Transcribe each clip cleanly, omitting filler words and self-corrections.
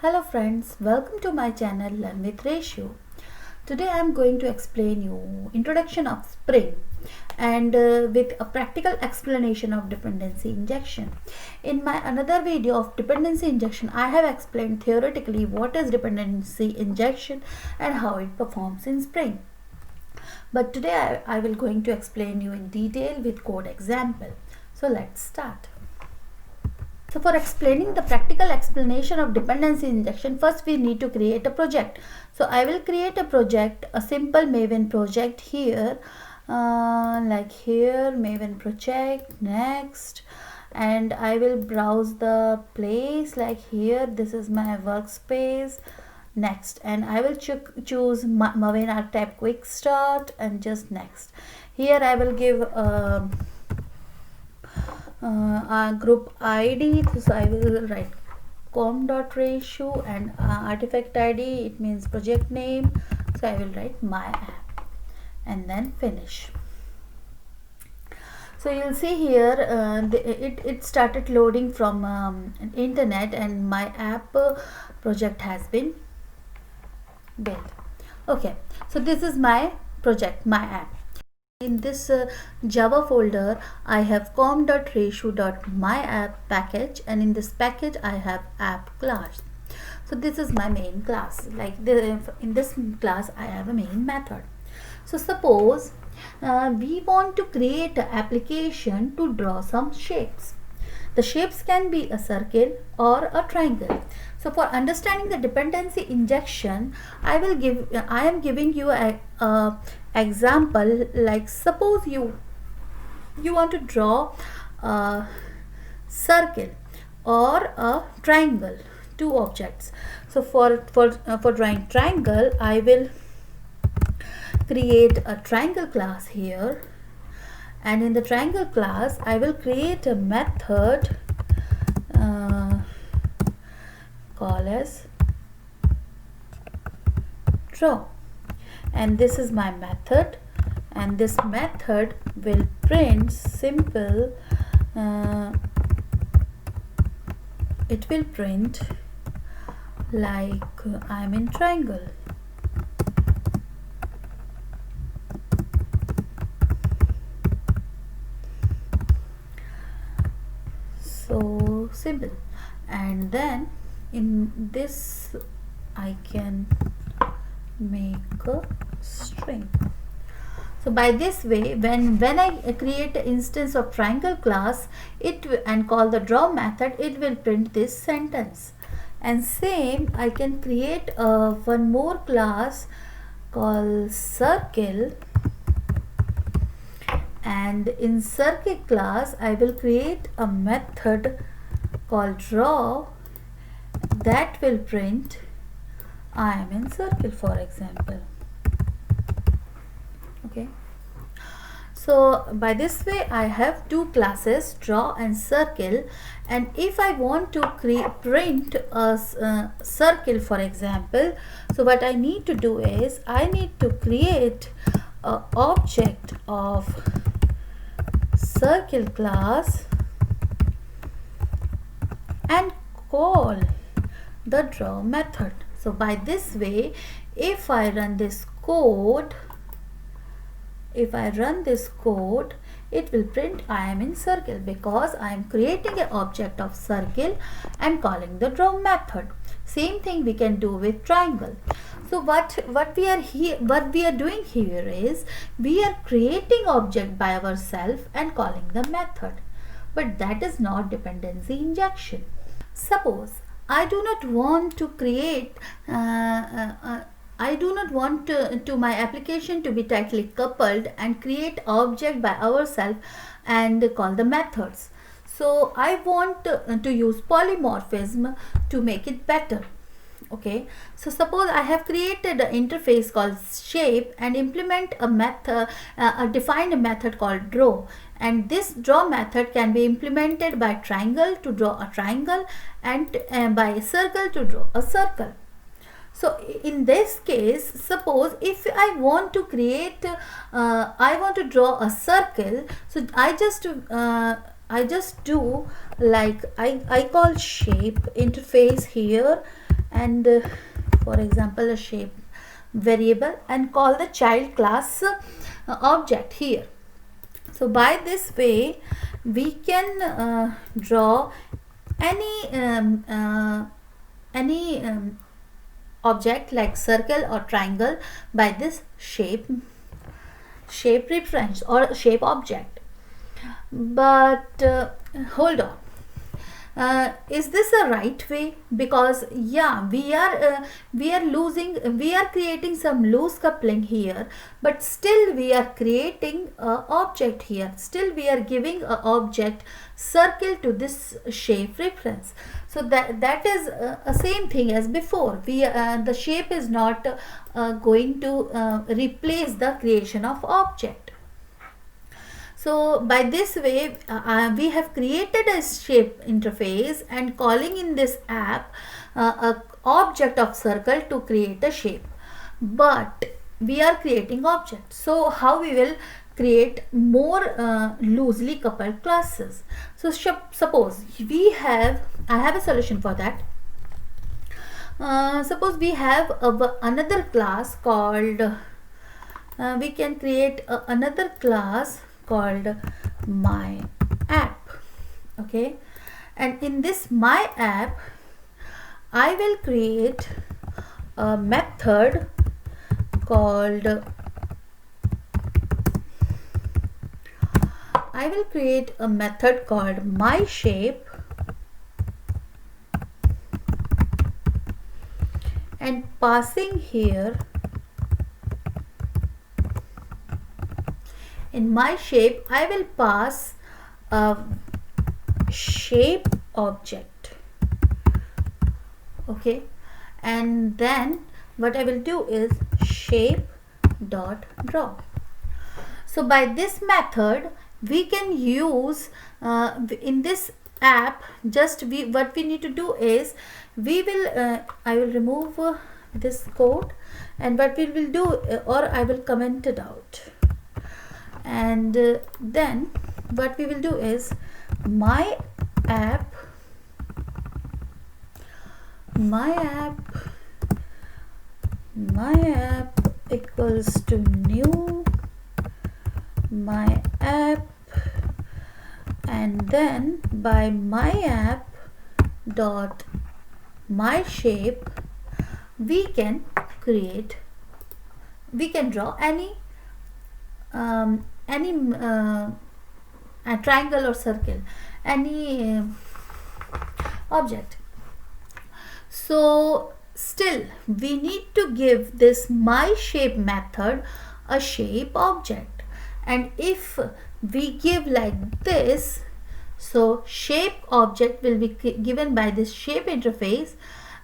Hello friends, welcome to my channel Learn with Reshu. Today I am going to explain you introduction of Spring and with a practical explanation of dependency injection. In my another video of dependency injection, I have explained theoretically what is dependency injection and how it performs in Spring. But today I will going to explain you in detail with code example. So let's start. So for explaining the practical explanation of dependency injection, first we need to create a project. So I will create a project, a simple Maven project here, like here, Maven project, next, and I will browse the place like here. This is my workspace, next, and I will choose Maven archetype quick start and just next. Here I will give group ID, so I will write com.reshu and artifact ID, it means project name, so I will write my app and then finish. So you'll see here it started loading from internet and my app project has been built. Okay, so this is my project, my app. In this Java folder, I have com.reshu.myapp package, and in this package I have app class. So this is my main class. Like in this class I have a main method. So suppose we want to create an application to draw some shapes. The shapes can be a circle or a triangle. So for understanding the dependency injection, I am giving you a example. Like suppose you want to draw a circle or a triangle, two objects. So for drawing triangle, I will create a triangle class here, and in the triangle class I will create a method called as draw, and this is my method, and this method will print simple it will print like I'm in triangle. So simple. And then in this I can make a string. So by this way, when I create an instance of triangle class and call the draw method, it will print this sentence. And same, I can create one more class called circle, and in circle class I will create a method called draw that will print I am in circle, for example. Okay, so by this way I have two classes, draw and circle, and if I want to print a circle, for example, so what I need to do is I need to create an object of circle class and call the draw method. So by this way, if I run this code, it will print I am in circle, because I am creating an object of circle and calling the draw method. Same thing we can do with triangle. So what we are doing here is we are creating object by ourselves and calling the method, but that is not dependency injection. Suppose I do not want to create I do not want to my application to be tightly coupled and create object by ourselves and call the methods. So I want to use polymorphism to make it better. Okay, so suppose I have created an interface called shape and implement a method, defined a method called draw, and this draw method can be implemented by triangle to draw a triangle and by circle to draw a circle. So in this case, suppose if I want to create, I want to draw a circle, so I just do like I call shape interface here, and for example a shape variable, and call the child class object here. So by this way we can draw any object like circle or triangle by this shape reference or shape object. But hold on, is this a right way? Because yeah, we are creating some loose coupling here, but still we are creating a object here, still we are giving a object circle to this shape reference. So that is a same thing as before. The shape is not going to replace the creation of object. So by this way we have created a shape interface and calling in this app a object of circle to create a shape, but we are creating objects. So how we will create more loosely coupled classes? So suppose I have a solution for that. Suppose we have another class called we can create another class called my app. Okay, and in this my app I will create a method called my shape, and passing here in my shape I will pass a shape object. Okay, and then what I will do is shape dot draw. So by this method we can use in this app, what we need to do is I will remove this code, and what we will do or I will comment it out, and then what we will do is my app equals to new my app, and then by my app dot my shape we can draw any a triangle or circle, any object. So still we need to give this my shape method a shape object, and if we give like this, so shape object will be given by this shape interface,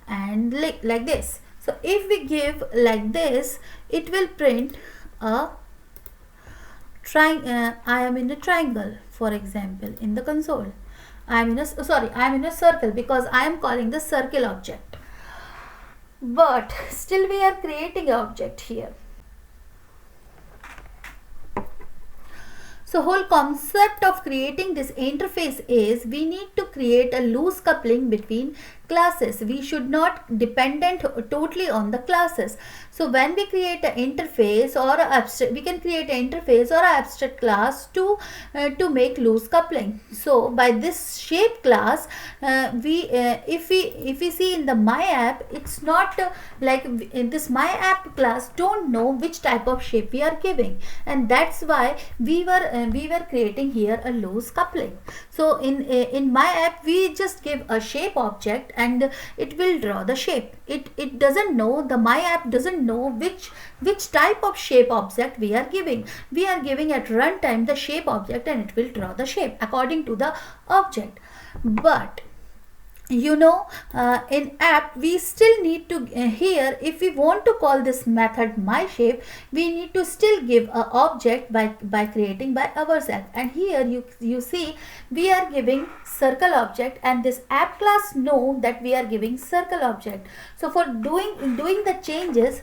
and like this. So if we give like this, it will print a I am in a triangle, for example, in the console. I am in a circle because I am calling the circle object, but still we are creating an object here. So whole concept of creating this interface is we need to create a loose coupling between classes. We should not dependent totally on the classes. So when we create an interface or abstract, we can create an interface or an abstract class to make loose coupling. So by this shape class, if we see in the my app, it's not like in this my app class don't know which type of shape we are giving, and that's why we were creating here a loose coupling. So in my app we just give a shape object and it will draw the shape. It doesn't know, the my app doesn't know which type of shape object we are giving. We are giving at runtime the shape object and it will draw the shape according to the object. But you know, in app we still need to here if we want to call this method my shape, we need to still give a object by creating by ourselves. And here you see we are giving circle object, and this app class know that we are giving circle object. So for doing the changes,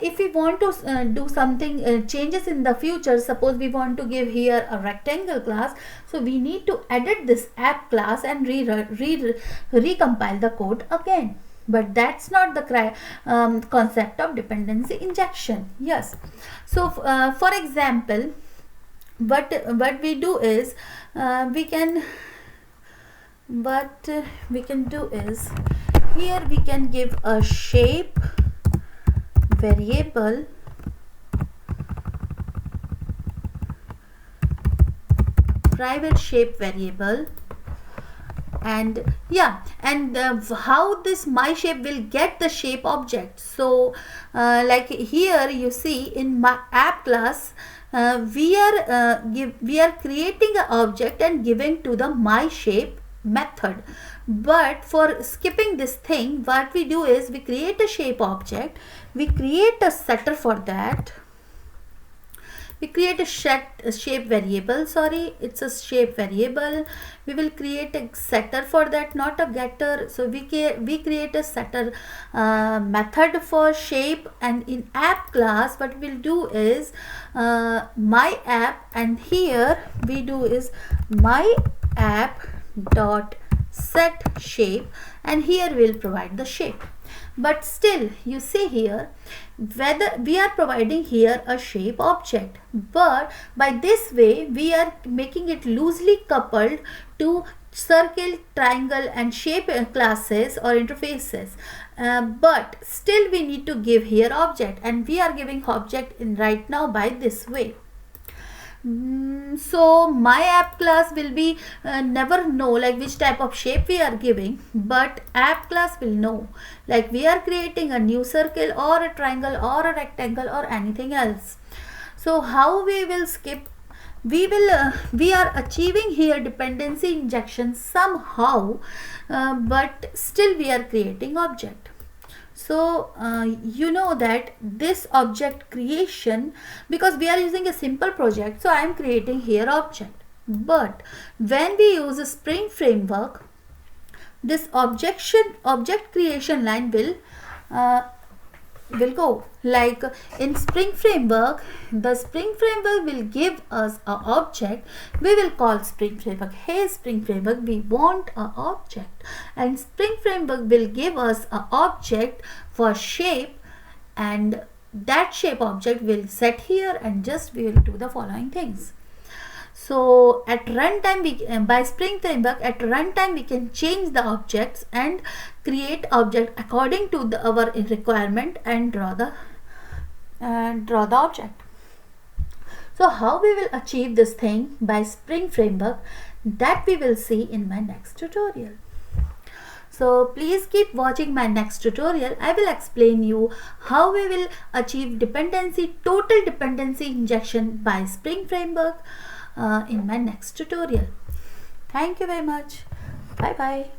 if we want to do something changes in the future, suppose we want to give here a rectangle class, so we need to edit this app class and recompile the code again. but that's not the concept of dependency injection. Yes. So for example, what we do is we can do is, here we can give a shape variable, private shape variable, and yeah, and how this my shape will get the shape object. So like here you see in my app class, we are creating an object and giving to the my shape method. But for skipping this thing, what we do is we create a shape object, we create a setter for that, we create a shape variable, sorry, it's a shape variable. We will create a setter for that, not a getter. So we create a setter method for shape, and in app class what we'll do is my app, and here we do is my app dot set shape, and here we'll provide the shape. But still you see here, whether we are providing here a shape object, but by this way we are making it loosely coupled to circle, triangle and shape classes or interfaces, but still we need to give here object, and we are giving object in right now by this way. So my app class will be never know like which type of shape we are giving, but app class will know like we are creating a new circle or a triangle or a rectangle or anything else. So how we will skip, we are achieving here dependency injection somehow, but still we are creating object. So you know that this object creation, because we are using a simple project, so I am creating here object. But when we use a Spring framework, this object creation line will go like in Spring framework. The Spring framework will give us a object. We will call Spring framework, hey Spring framework, we want a object, and Spring framework will give us a object for shape, and that shape object will set here, and just we will do the following things. So at runtime, by Spring framework, at runtime we can change the objects and create object according to our requirement and draw the object. So how we will achieve this thing by Spring framework, that we will see in my next tutorial. So please keep watching my next tutorial. I will explain you how we will achieve total dependency injection by Spring framework in my next tutorial. Thank you very much. Bye bye.